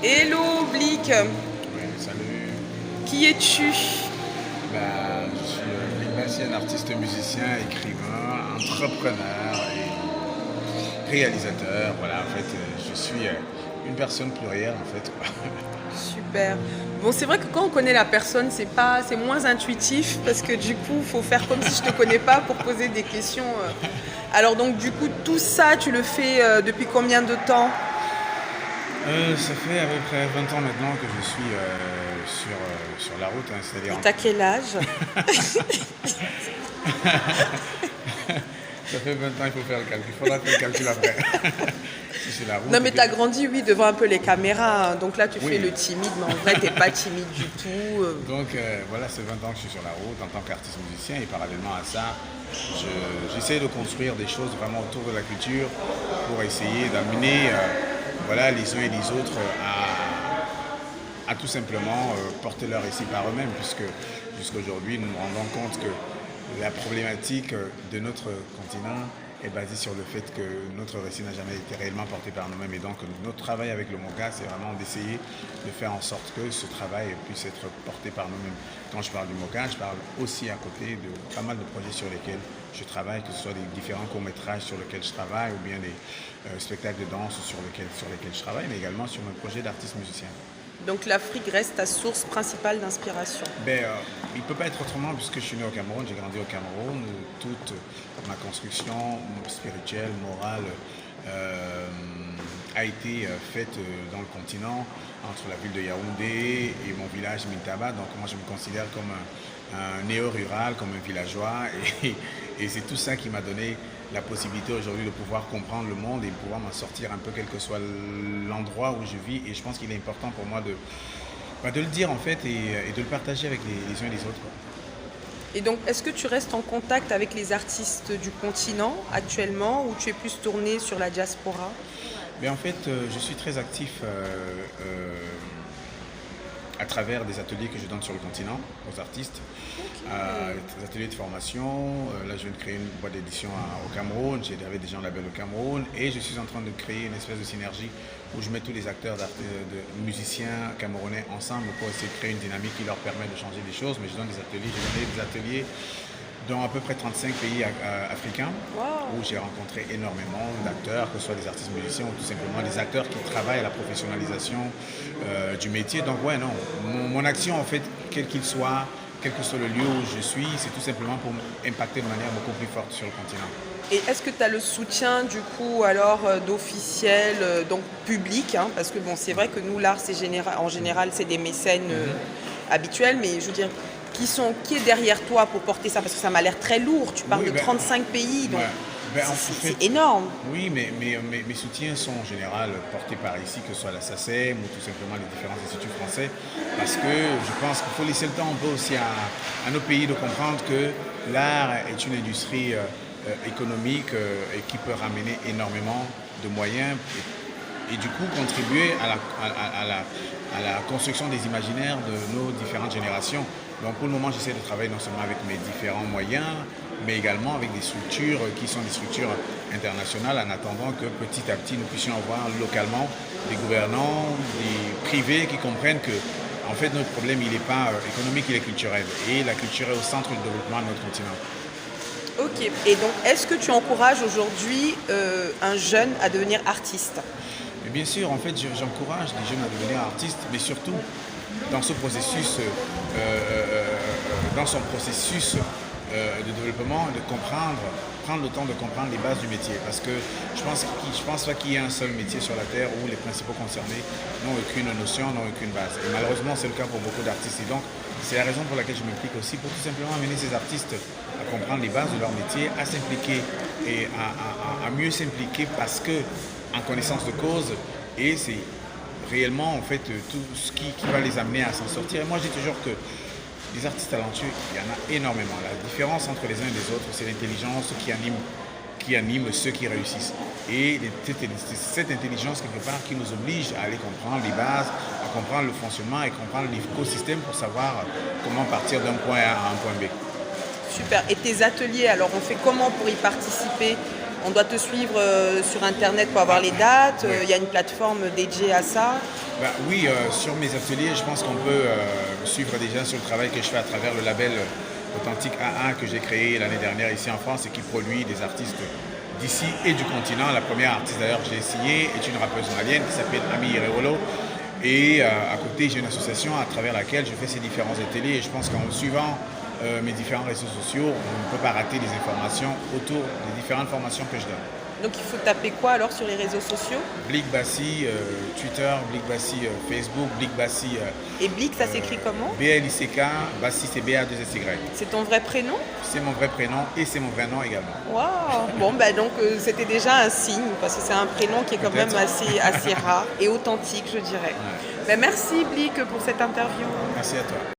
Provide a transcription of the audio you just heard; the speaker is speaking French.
Hello Blick, Oui, salut. qui es-tu? Je suis Blick Bassi, un artiste musicien, écrivain, entrepreneur et réalisateur. Voilà, en fait, je suis une personne plurielle, en fait, quoi. Super. Bon, c'est vrai que quand on connaît la personne, c'est moins intuitif parce que du coup, faut faire comme si je te connais pas pour poser des questions. Alors donc du coup, tout ça, tu le fais depuis combien de temps? Ça fait à peu près 20 ans maintenant que je suis sur la route, hein, c'est-à-dire Et t'as quel âge? ça fait 20 ans, il faut faire le calcul. Il faudra faire le calcul après. Je suis sur la Non route et mais puis t'as grandi, oui, devant un peu les caméras, hein. Donc là, tu fais oui. le timide, mais en vrai, t'es pas timide du tout. Donc voilà, c'est 20 ans que je suis sur la route en tant qu'artiste musicien et parallèlement à ça, j'essaie de construire des choses vraiment autour de la culture pour essayer d'amener voilà, les uns et les autres à tout simplement porter leur récit par eux-mêmes, puisque jusqu'aujourd'hui, nous nous rendons compte que la problématique de notre continent est basée sur le fait que notre récit n'a jamais été réellement porté par nous-mêmes. Et donc, notre travail avec le MOCA, c'est vraiment d'essayer de faire en sorte que ce travail puisse être porté par nous-mêmes. Quand je parle du MOCA, je parle aussi à côté de pas mal de projets sur lesquels je travaille, que ce soit des différents courts-métrages sur lesquels je travaille ou bien des spectacles de danse sur lesquels je travaille, mais également sur mon projet d'artiste musicien. Donc l'Afrique reste ta source principale d'inspiration. Il ne peut pas être autrement puisque je suis né au Cameroun, j'ai grandi au Cameroun. Toute ma construction spirituelle, morale euh, a été faite dans le continent, entre la ville de Yaoundé et mon village Mintaba. Donc moi je me considère comme un néo-rural, comme un villageois. Et c'est tout ça qui m'a donné la possibilité aujourd'hui de pouvoir comprendre le monde et de pouvoir m'en sortir un peu quel que soit l'endroit où je vis. Et je pense qu'il est important pour moi de le dire en fait et de le partager avec les uns et les autres, quoi. Et donc, est-ce que tu restes en contact avec les artistes du continent actuellement ou tu es plus tourné sur la diaspora? Mais en fait, je suis très actif à travers des ateliers que je donne sur le continent aux artistes, des ateliers de formation. Là, je viens de créer une boîte d'édition au Cameroun. J'avais déjà un label au Cameroun et je suis en train de créer une espèce de synergie où je mets tous les acteurs de musiciens camerounais ensemble pour essayer de créer une dynamique qui leur permet de changer des choses. Mais je donne des ateliers, j'ai donné des ateliers dans à peu près 35 pays africains Wow. où j'ai rencontré énormément d'acteurs, que ce soit des artistes musiciens ou tout simplement des acteurs qui travaillent à la professionnalisation du métier. Donc ouais, non, mon action en fait, quel qu'il soit, quel que soit le lieu où je suis, c'est tout simplement pour impacter de manière beaucoup plus forte sur le continent. Et est-ce que tu as le soutien du coup alors d'officiels, donc publics, hein, parce que bon, c'est vrai que nous, l'art, en général, c'est des mécènes habituels, mais je veux dire, qui est derrière toi pour porter ça? Parce que ça m'a l'air très lourd, tu parles Oui, de 35 pays, donc ouais. En fait, c'est énorme. oui, mais mes soutiens sont en général portés par ici, que ce soit la SACEM ou tout simplement les différents instituts français, parce que je pense qu'il faut laisser le temps un peu aussi à nos pays de comprendre que l'art est une industrie économique et qui peut ramener énormément de moyens et du coup contribuer à la construction des imaginaires de nos différentes générations. Donc pour le moment, j'essaie de travailler non seulement avec mes différents moyens, mais également avec des structures qui sont des structures internationales en attendant que petit à petit nous puissions avoir localement des gouvernants, des privés qui comprennent que en fait notre problème il n'est pas économique, il est culturel. Et la culture est au centre du développement de notre continent. Ok. Et donc, est-ce que tu encourages aujourd'hui un jeune à devenir artiste? Mais bien sûr, en fait, j'encourage les jeunes à devenir artistes, mais surtout dans ce processus, dans son processus de développement, de comprendre, prendre le temps de comprendre les bases du métier. Parce que je pense pas qu'il y ait un seul métier sur la Terre où les principaux concernés n'ont aucune notion, n'ont aucune base. Et malheureusement, c'est le cas pour beaucoup d'artistes. Et donc, c'est la raison pour laquelle je m'implique aussi, pour tout simplement amener ces artistes à comprendre les bases de leur métier, à s'impliquer et à mieux s'impliquer parce que, en connaissance de cause, et c'est réellement en fait tout ce qui va les amener à s'en sortir. Et moi, je dis toujours que les artistes talentueux, il y en a énormément. La différence entre les uns et les autres, c'est l'intelligence qui anime ceux qui réussissent. Et cette intelligence, quelque part, qui nous oblige à aller comprendre les bases, à comprendre le fonctionnement et comprendre l'écosystème pour savoir comment partir d'un point A à un point B. Super. Et tes ateliers, alors on fait comment pour y participer? On doit te suivre sur Internet pour avoir les dates. Oui. Il y a une plateforme dédiée à ça. Oui, sur mes ateliers, je pense qu'on peut me suivre déjà sur le travail que je fais à travers le label Authentique A1 que j'ai créé l'année dernière ici en France et qui produit des artistes d'ici et du continent. La première artiste d'ailleurs que j'ai signée est une rappeuse malienne qui s'appelle Ami Irewolo. Et à côté, j'ai une association à travers laquelle je fais ces différents ateliers. Et je pense qu'en suivant mes différents réseaux sociaux, on ne peut pas rater les informations autour des différentes formations que je donne. Donc il faut taper quoi alors sur les réseaux sociaux? Blick Bassi, Twitter, Blick Bassi, Facebook, Blick Bassi. Et Blick, ça s'écrit comment? B-L-I-C-K, Bassi c'est B-A-2-S-Y. C'est ton vrai prénom? C'est mon vrai prénom et c'est mon vrai nom également. Waouh! Bon, donc c'était déjà un signe, parce que c'est un prénom qui est quand même assez rare et authentique, je dirais. Ouais. Ben, merci Blick pour cette interview. Merci à toi.